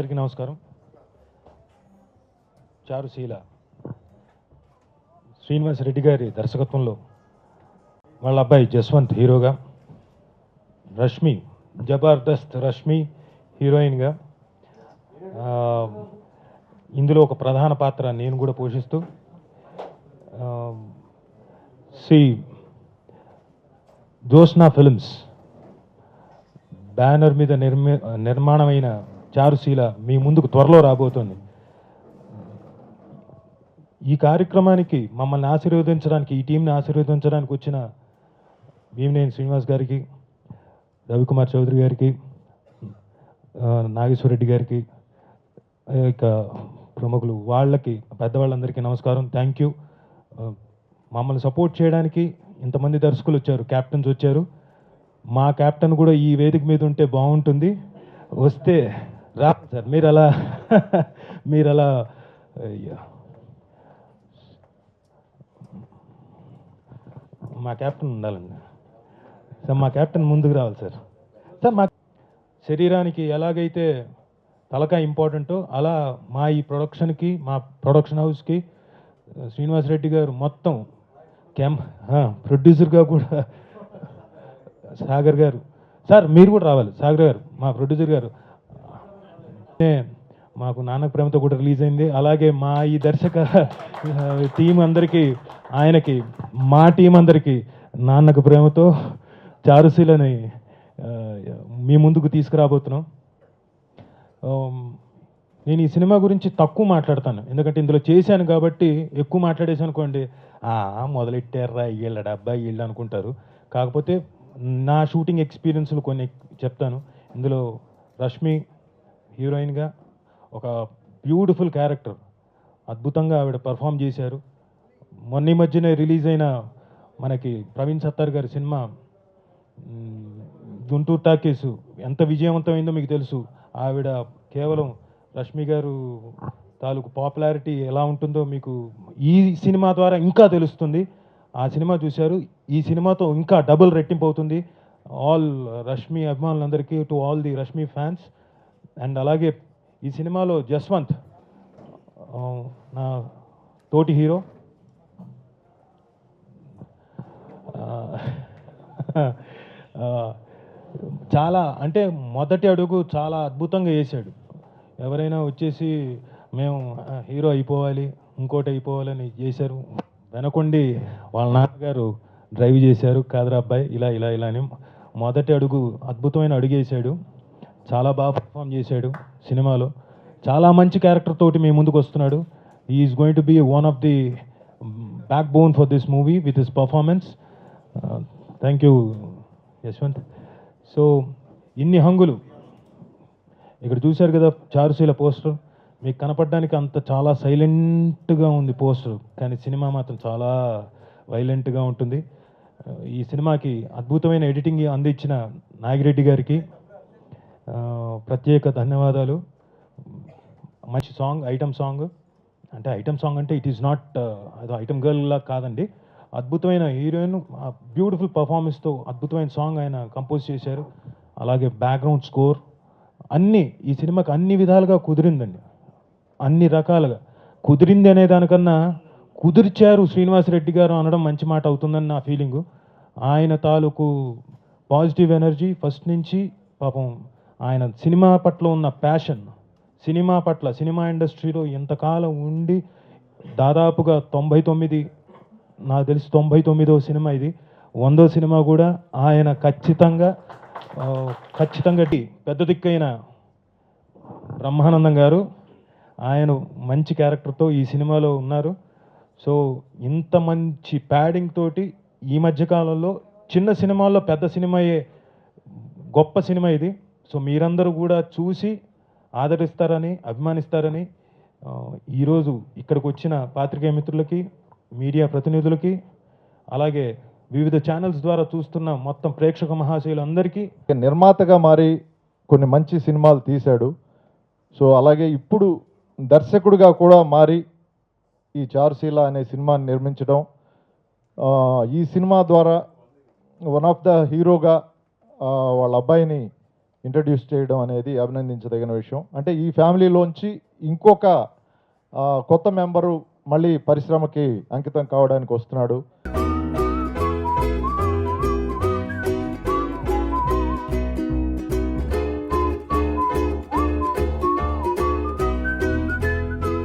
అందరికీ నమస్కారం. చారుశీల శ్రీనివాస్ రెడ్డి గారి దర్శకత్వంలో వాళ్ళ అబ్బాయి జస్వంత్ హీరోగా, రష్మి జబర్దస్త్ రష్మి హీరోయిన్గా, ఇందులో ఒక ప్రధాన పాత్ర నేను కూడా పోషిస్తూ శ్రీ జోష్నా ఫిల్మ్స్ బ్యానర్ మీద నిర్మాణమైన చారుశీల మీ ముందుకు త్వరలో రాబోతోంది. ఈ కార్యక్రమానికి మమ్మల్ని ఆశీర్వదించడానికి, ఈ టీంని ఆశీర్వదించడానికి వచ్చిన భీమనేని శ్రీనివాస్ గారికి, రవికుమార్ చౌదరి గారికి, నాగేశ్వరరెడ్డి గారికి, ఇక ప్రముఖులు వాళ్ళకి, పెద్దవాళ్ళందరికీ నమస్కారం. Thank you. మమ్మల్ని సపోర్ట్ చేయడానికి ఇంతమంది దర్శకులు వచ్చారు, క్యాప్టెన్స్ వచ్చారు. మా క్యాప్టెన్ కూడా ఈ వేదిక మీద ఉంటే బాగుంటుంది. వస్తే రా సార్, మీరు అలా మా క్యాప్టెన్ ఉండాలండి సార్. మా క్యాప్టెన్ ముందుకు రావాలి సార్. సార్ మా శరీరానికి ఎలాగైతే తలకాయ ఇంపార్టెంటో అలా మా ఈ ప్రొడక్షన్కి, మా ప్రొడక్షన్ హౌస్కి శ్రీనివాస్ రెడ్డి గారు మొత్తం ప్రొడ్యూసర్గా కూడా సాగర్ గారు, సార్ మీరు కూడా రావాలి. సాగర్ గారు మా ప్రొడ్యూసర్ గారు, మాకు నాన్నకు ప్రేమతో కూడా రిలీజ్ అయింది. అలాగే మా ఈ దర్శక టీం అందరికీ, ఆయనకి, మా టీం అందరికీ నాన్నకు ప్రేమతో చారుశీలని మీ ముందుకు తీసుకురాబోతున్నాం. నేను ఈ సినిమా గురించి తక్కువ మాట్లాడతాను, ఎందుకంటే ఇందులో చేశాను కాబట్టి. ఎక్కువ మాట్లాడేసి అనుకోండి, మొదలెట్టారా వీళ్ళ అబ్బాయి వీళ్ళు అనుకుంటారు. కాకపోతే నా షూటింగ్ ఎక్స్పీరియన్స్లు కొన్ని చెప్తాను. ఇందులో రష్మి హీరోయిన్గా ఒక బ్యూటిఫుల్ క్యారెక్టర్, అద్భుతంగా ఆవిడ పర్ఫామ్ చేశారు. మొన్న మధ్యనే రిలీజ్ అయిన మనకి ప్రవీణ్ సత్తార్ గారి సినిమా గుంటూరు టాకీసు ఎంత విజయవంతమైందో మీకు తెలుసు. ఆవిడ కేవలం రష్మి గారు తాలూకు పాపులారిటీ ఎలా ఉంటుందో మీకు ఈ సినిమా ద్వారా ఇంకా తెలుస్తుంది. ఆ సినిమా చూశారు, ఈ సినిమాతో ఇంకా డబుల్ రెట్టింపు అవుతుంది. ఆల్ రష్మి అభిమానులందరికీ, to all the Rashmi fans. And అలాగే ఈ సినిమాలో జస్వంత్ నా తోటి హీరో, చాలా అంటే మొదటి అడుగు చాలా అద్భుతంగా వేశాడు. ఎవరైనా వచ్చేసి మేము హీరో అయిపోవాలి, ఇంకోటి అయిపోవాలని చేశారు. వెనకొండి వాళ్ళ నాన్నగారు డ్రైవ్ చేశారు, కాదరా అబ్బాయి ఇలా ఇలా ఇలా అని మొదటి అడుగు అద్భుతమైన అడుగు వేసాడు. చాలా బాగా పర్ఫామ్ చేశాడు సినిమాలో. చాలా మంచి క్యారెక్టర్ తోటి మీ ముందుకు వస్తున్నాడు. He is going to be one of the backbone for this movie with his performance. Thank you Yashwant. So ఇన్ని హంగులు ఇక్కడ చూశారు కదా, చారుశీల పోస్టర్ మీకు కనపడడానికి అంత చాలా సైలెంట్గా ఉంది పోస్టర్, కానీ సినిమా మాత్రం చాలా వైలెంట్గా ఉంటుంది. ఈ సినిమాకి అద్భుతమైన ఎడిటింగ్ అందించిన నాగిరెడ్డి గారికి ప్రత్యేక ధన్యవాదాలు. మంచి సాంగ్, ఐటమ్ సాంగ్ అంటే ఇట్ ఈస్ నాట్ అది ఐటమ్ గర్ల్ లా కాదండి. అద్భుతమైన హీరోయిన్, బ్యూటిఫుల్ పర్ఫార్మెన్స్తో అద్భుతమైన సాంగ్ ఆయన కంపోజ్ చేశారు. అలాగే బ్యాక్గ్రౌండ్ స్కోర్ అన్నీ ఈ సినిమాకి అన్ని విధాలుగా కుదిరిందండి. అన్ని రకాలుగా కుదిరింది అనే దానికన్నా కుదిర్చారు శ్రీనివాస్ రెడ్డి గారు అనడం మంచి మాట అవుతుందని నా ఫీలింగు. ఆయన తాలూకు పాజిటివ్ ఎనర్జీ ఫస్ట్ నుంచి, పాపం ఆయన సినిమా పట్ల ఉన్న ప్యాషన్, సినిమా ఇండస్ట్రీలో ఎంతకాలం ఉండి దాదాపుగా 99, నాకు తెలిసి 99వ సినిమా ఇది, 100వ సినిమా కూడా ఆయన ఖచ్చితంగా పెద్ద దిక్కైన బ్రహ్మానందం గారు, ఆయన మంచి క్యారెక్టర్తో ఈ సినిమాలో ఉన్నారు. సో ఇంత మంచి ప్యాడింగ్ తోటి ఈ మధ్యకాలంలో చిన్న సినిమాల్లో పెద్ద సినిమాయే గొప్ప సినిమా ఇది. సో మీరందరూ కూడా చూసి ఆదరిస్తారని, అభిమానిస్తారని ఈరోజు ఇక్కడికి వచ్చిన పాత్రికేయ మిత్రులకి, మీడియా ప్రతినిధులకి, అలాగే వివిధ ఛానల్స్ ద్వారా చూస్తున్న మొత్తం ప్రేక్షక మహాశయులందరికీ. నిర్మాతగా మారి కొన్ని మంచి సినిమాలు తీశాడు. సో అలాగే ఇప్పుడు దర్శకుడిగా కూడా మారి ఈ చారుశీల అనే సినిమాని నిర్మించడం, ఈ సినిమా ద్వారా వన్ ఆఫ్ ద హీరోగా వాళ్ళ అబ్బాయిని ఇంట్రడ్యూస్ చేయడం అనేది అభినందించదగిన విషయం. అంటే ఈ ఫ్యామిలీలోంచి ఇంకొక కొత్త మెంబరు మళ్ళీ పరిశ్రమకి అంకితం కావడానికి వస్తున్నాడు.